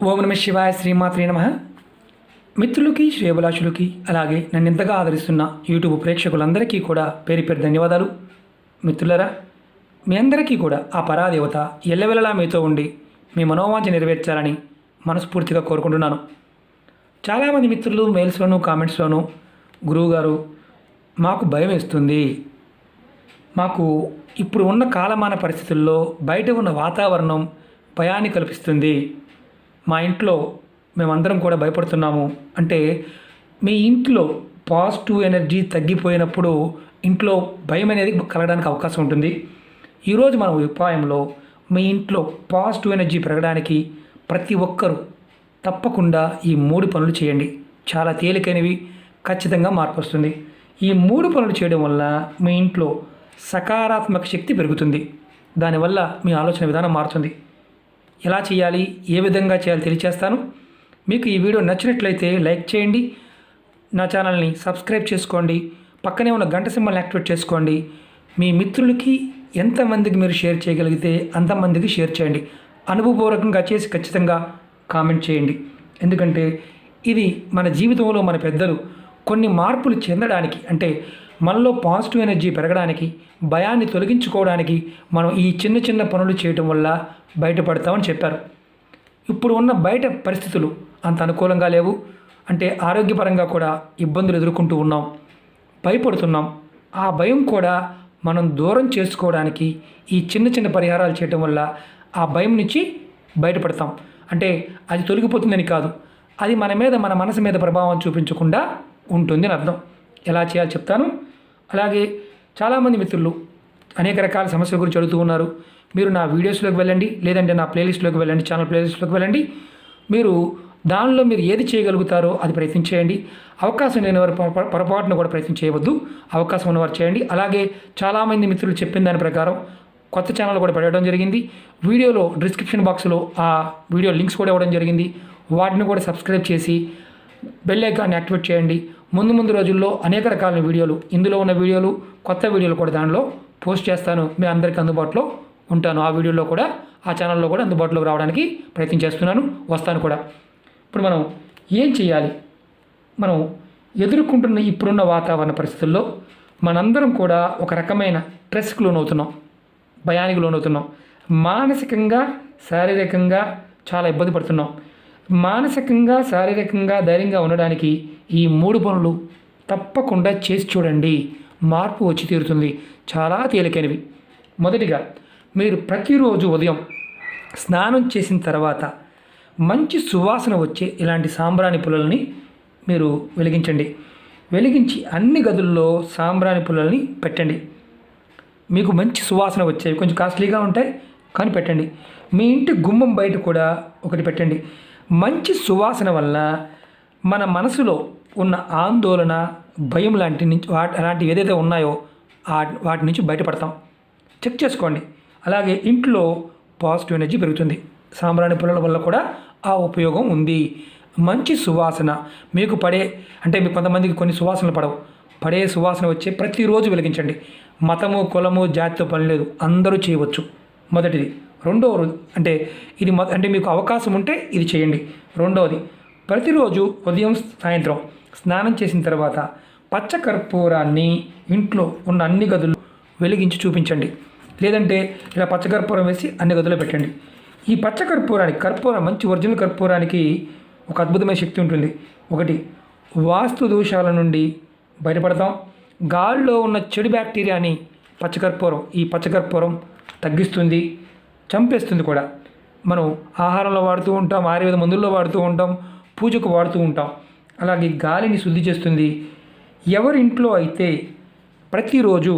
ఓం నమ శివాయ శ్రీమాత్రే నమ. మిత్రులకి శ్రేయభిలాషులకి అలాగే నన్ను ఇంతగా ఆదరిస్తున్న యూట్యూబ్ ప్రేక్షకులందరికీ కూడా పేరు పేరు ధన్యవాదాలు. మిత్రులరా, మీ అందరికీ కూడా ఆ పరాదేవత ఎల్లవెల్లలా మీతో ఉండి మీ మనోవాంఛ నెరవేర్చాలని మనస్ఫూర్తిగా కోరుకుంటున్నాను. చాలామంది మిత్రులు మెయిల్స్లోనూ కామెంట్స్లోనూ గురువుగారు మాకు భయం వేస్తుంది, మాకు ఇప్పుడు ఉన్న కాలమాన పరిస్థితుల్లో బయట ఉన్న వాతావరణం భయాన్ని కల్పిస్తుంది, మా ఇంట్లో మేమందరం కూడా భయపడుతున్నాము అంటే మీ ఇంట్లో పాజిటివ్ ఎనర్జీ తగ్గిపోయినప్పుడు ఇంట్లో భయం అనేది కలగడానికి అవకాశం ఉంటుంది. ఈరోజు మన ఉపాయంలో మీ ఇంట్లో పాజిటివ్ ఎనర్జీ పెరగడానికి ప్రతి ఒక్కరూ తప్పకుండా ఈ 3 పనులు చేయండి. చాలా తేలికైనవి, ఖచ్చితంగా మార్పు వస్తుంది. ఈ 3 పనులు చేయడం వల్ల మీ ఇంట్లో సకారాత్మక శక్తి పెరుగుతుంది. దానివల్ల మీ ఆలోచన విధానం మారుతుంది. ఎలా చేయాలి, ఏ విధంగా చేయాలి తెలియచేస్తాను. మీకు ఈ వీడియో నచ్చినట్లయితే లైక్ చేయండి, నా ఛానల్ని సబ్స్క్రైబ్ చేసుకోండి, పక్కనే ఉన్న గంట సింబల్ని యాక్టివేట్ చేసుకోండి. మీ మిత్రులకి ఎంతమందికి మీరు షేర్ చేయగలిగితే అంతమందికి షేర్ చేయండి. అనుభవపూర్వకంగా చేసి ఖచ్చితంగా కామెంట్ చేయండి. ఎందుకంటే ఇది మన జీవితంలో మన పెద్దలు కొన్ని మార్పులు చెందడానికి, అంటే మనలో పాజిటివ్ ఎనర్జీ పెరగడానికి, భయాన్ని తొలగించుకోవడానికి మనం ఈ చిన్న చిన్న పనులు చేయటం వల్ల బయటపడతామని చెప్పారు. ఇప్పుడు ఉన్న బయట పరిస్థితులు అంత అనుకూలంగా లేవు. అంటే ఆరోగ్యపరంగా కూడా ఇబ్బందులు ఎదుర్కొంటూ ఉన్నాం, భయపడుతున్నాం. ఆ భయం కూడా మనం దూరం చేసుకోవడానికి ఈ చిన్న చిన్న పరిహారాలు చేయటం వల్ల ఆ భయం నుంచి బయటపడతాం. అంటే అది తొలగిపోతుందని కాదు, అది మన మీద, మన మనసు మీద ప్రభావం చూపించకుండా ఉంటుంది అని అర్థం. ఎలా చేయాలో చెప్తాను. అలాగే చాలామంది మిత్రులు అనేక రకాల సమస్యల గురించి అడుగుతూ ఉన్నారు. మీరు నా వీడియోస్లోకి వెళ్ళండి, లేదంటే నా ప్లేలిస్ట్లోకి వెళ్ళండి, ఛానల్ ప్లేలిస్ట్లోకి వెళ్ళండి. మీరు దానిలో మీరు ఏది చేయగలుగుతారో అది ప్రయత్నం చేయండి. అవకాశం లేని వారు పొరపాటును కూడా ప్రయత్నం చేయవద్దు, అవకాశం ఉన్నవారు చేయండి. అలాగే చాలామంది మిత్రులు చెప్పిన దాని ప్రకారం కొత్త ఛానల్ కూడా పెట్టడం జరిగింది. వీడియోలో డిస్క్రిప్షన్ బాక్స్లో ఆ వీడియో లింక్స్ కూడా ఇవ్వడం జరిగింది. వాటిని కూడా సబ్స్క్రైబ్ చేసి బెల్ ఐకాన్ని యాక్టివేట్ చేయండి. ముందు రోజుల్లో అనేక రకాల వీడియోలు, ఇందులో ఉన్న వీడియోలు, కొత్త వీడియోలు కూడా దానిలో పోస్ట్ చేస్తాను. మీ అందరికీ అందుబాటులో ఉంటాను. ఆ వీడియోలో కూడా, ఆ ఛానల్లో కూడా అందుబాటులోకి రావడానికి ప్రయత్నం చేస్తున్నాను, వస్తాను కూడా. ఇప్పుడు మనం ఏం చేయాలి? మనం ఎదుర్కొంటున్న ఇప్పుడున్న వాతావరణ పరిస్థితుల్లో మనందరం కూడా ఒక రకమైన స్ట్రెస్కి లోనవుతున్నాం, భయానికి లోనవుతున్నాం. మానసికంగా, శారీరకంగా చాలా ఇబ్బంది పడుతున్నాం. మానసికంగా, శారీరకంగా ధైర్యంగా ఉండడానికి ఈ 3 పనులు తప్పకుండా చేసి చూడండి. మార్పు వచ్చి తీరుతుంది. చాలా తేలికైనవి. మొదటిగా, మీరు ప్రతిరోజు ఉదయం స్నానం చేసిన తర్వాత మంచి సువాసన వచ్చే ఇలాంటి సాంబ్రాణి పుల్లల్ని మీరు వెలిగించండి. వెలిగించి అన్ని గదుల్లో సాంబ్రాణి పుల్లల్ని పెట్టండి. మీకు మంచి సువాసన వచ్చేవి, కొంచెం కాస్ట్లీగా ఉంటాయి కానీ పెట్టండి. మీ ఇంటి గుమ్మం బయట కూడా ఒకటి పెట్టండి. మంచి సువాసన వల్ల మన మనసులో ఉన్న ఆందోళన, భయం అలాంటివి ఏదైతే ఉన్నాయో వాటి నుంచి బయటపడతాం. చెక్ చేసుకోండి. అలాగే ఇంట్లో పాజిటివ్ ఎనర్జీ పెరుగుతుంది. సాంబ్రాణి పుల్లల వల్ల కూడా ఆ ఉపయోగం ఉంది. మంచి సువాసన మీకు అంటే మీకు కొంతమందికి కొన్ని సువాసనలు పడే సువాసన వచ్చే ప్రతిరోజు వెలిగించండి. మతము, కులము, జాతితో పని లేదు, అందరూ చేయవచ్చు. మొదటిది. రెండవ అంటే మీకు అవకాశం ఉంటే ఇది చేయండి. రెండవది, ప్రతిరోజు ఉదయం, సాయంత్రం స్నానం చేసిన తర్వాత పచ్చకర్పూరాన్ని ఇంట్లో ఉన్న అన్ని గదుల్లో వెలిగించి చూపించండి. లేదంటే ఇలా పచ్చకర్పూరం వేసి అన్ని గదుల్లో పెట్టండి. ఈ కర్పూరం మంచి ఒరిజినల్ కర్పూరానికి ఒక అద్భుతమైన శక్తి ఉంటుంది. ఒకటి, వాస్తు దోషాల నుండి బయటపడతాం. గాలిలో ఉన్న చెడు బ్యాక్టీరియాని ఈ పచ్చకర్పూరం తగ్గిస్తుంది, చంపేస్తుంది కూడా. మనం ఆహారంలో వాడుతూ ఉంటాం, ఆయుర్వేద మందుల్లో వాడుతూ ఉంటాం, పూజకు వాడుతూ ఉంటాం. అలాగే గాలిని శుద్ధి చేస్తుంది. ఎవరింట్లో అయితే ప్రతిరోజు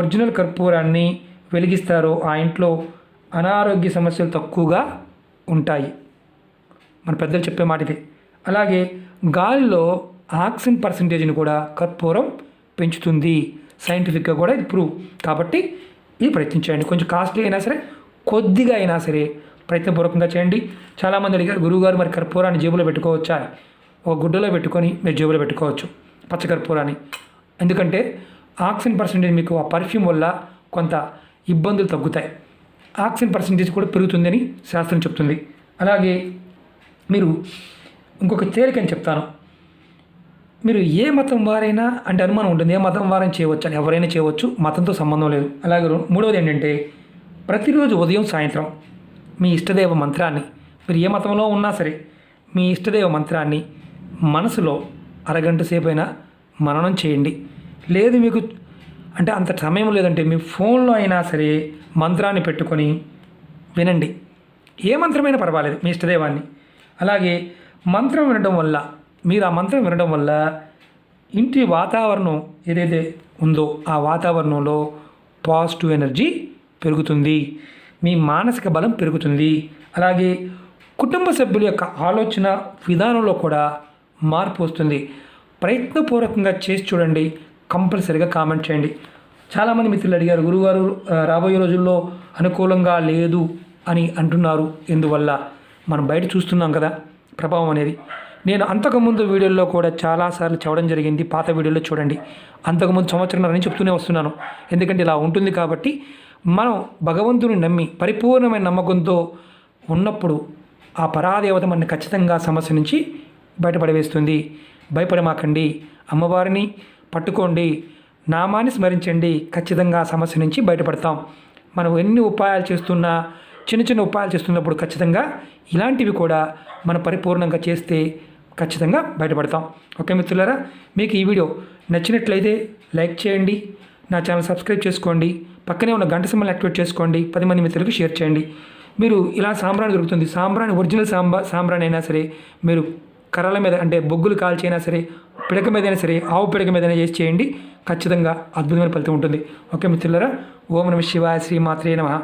ఒరిజినల్ కర్పూరాన్ని వెలిగిస్తారో ఆ ఇంట్లో అనారోగ్య సమస్యలు తక్కువగా ఉంటాయి. మన పెద్దలు చెప్పే మాట ఇది. అలాగే గాలిలో ఆక్సిజన్ పర్సంటేజ్ని కూడా కర్పూరం పెంచుతుంది. సైంటిఫిక్గా కూడా ఇది ప్రూవ్. కాబట్టి ఇది ప్రయత్నించండి. కొంచెం కాస్ట్లీ అయినా సరే, కొద్దిగా అయినా సరే ప్రయత్నపూర్వకంగా చేయండి. చాలామంది అడిగారు, గురువుగారు మరి కర్పూరాన్ని జేబులో పెట్టుకోవచ్చా? ఒక గుడ్డలో పెట్టుకొని మీరు జేబులో పెట్టుకోవచ్చు పచ్చకర్పూరాన్ని. ఎందుకంటే ఆక్సిజన్ పర్సంటేజ్ మీకు ఆ పర్ఫ్యూమ్ వల్ల కొంత ఇబ్బందులు తగ్గుతాయి. ఆక్సిజన్ పర్సంటేజ్ కూడా పెరుగుతుందని శాస్త్రం చెప్తుంది. అలాగే మీరు ఇంకొక తేలికని చెప్తాను. మీరు ఏ మతం వారైనా అంటే అనుమానం ఉంటుంది, ఏ మతం వారైనా చేయవచ్చు అని. ఎవరైనా చేయవచ్చు, మతంతో సంబంధం లేదు. అలాగే మూడవది ఏంటంటే ప్రతిరోజు ఉదయం సాయంత్రం మీ ఇష్టదైవ మంత్రాన్ని, మీరు ఏ మతంలో ఉన్నా సరే మీ ఇష్టదైవ మంత్రాన్ని మనసులో అరగంట సేపు అయినా మననం చేయండి. లేదు మీకు అంటే అంత సమయం లేదంటే మీ ఫోన్లో అయినా సరే మంత్రాన్ని పెట్టుకొని వినండి. ఏ మంత్రమైనా పర్వాలేదు, మీ ఇష్టదైవాన్ని. అలాగే మంత్రం వినడం వల్ల, మీరు ఆ మంత్రం వినడం వల్ల ఇంటి వాతావరణం ఏదైతే ఉందో ఆ వాతావరణంలో పాజిటివ్ ఎనర్జీ పెరుగుతుంది, మీ మానసిక బలం పెరుగుతుంది. అలాగే కుటుంబ సభ్యుల యొక్క ఆలోచన విధానంలో కూడా మార్పు వస్తుంది. ప్రయత్నపూర్వకంగా చేసి చూడండి, కంపల్సరీగా కామెంట్ చేయండి. చాలామంది మిత్రులు అడిగారు, గురుగారు రాబోయే రోజుల్లో అనుకూలంగా లేదు అని అంటున్నారు, ఎందువల్ల? మనం బయట చూస్తున్నాం కదా ప్రభావం అనేది. నేను అంతకుముందు వీడియోల్లో కూడా చాలాసార్లు చెప్పడం జరిగింది, పాత వీడియోలో చూడండి. అంతకుముందు సంవత్సరంన్నర నుంచి చెప్తూనే వస్తున్నాను, ఎందుకంటే ఇలా ఉంటుంది కాబట్టి. మనం భగవంతుని నమ్మి పరిపూర్ణమైన నమ్మకంతో ఉన్నప్పుడు ఆ పరాదేవత మనని ఖచ్చితంగా సమస్య నుంచి బయటపడవేస్తుంది. భయపడమాకండి, అమ్మవారిని పట్టుకోండి, నామాన్ని స్మరించండి, ఖచ్చితంగా ఆ సమస్య నుంచి బయటపడతాం. మనం ఎన్ని ఉపాయాలు చేస్తున్నా, చిన్న చిన్న ఉపాయాలు చేస్తున్నప్పుడు ఖచ్చితంగా ఇలాంటివి కూడా మనం పరిపూర్ణంగా చేస్తే ఖచ్చితంగా బయటపడతాం. ఓకే మిత్రులారా, మీకు ఈ వీడియో నచ్చినట్లయితే లైక్ చేయండి, నా ఛానల్ సబ్స్క్రైబ్ చేసుకోండి, పక్కనే ఉన్న గంట సింబల్ని యాక్టివేట్ చేసుకోండి, 10 మంది మిత్రులకు షేర్ చేయండి. మీరు ఇలా సాంబ్రాణి దొరుకుతుంది, సాంబ్రాణి ఒరిజినల్ సాంబ్రాణి అయినా సరే, మీరు కర్రల మీద అంటే బొగ్గులు కాల్చైనా సరే, పిడక మీద అయినా సరే, ఆవు పిడక మీద అయినా చేసి చేయండి, ఖచ్చితంగా అద్భుతమైన ఫలితం ఉంటుంది. ఓకే మిత్రులారా, ఓం నమః శివాయ, శ్రీమాత్రే నమః.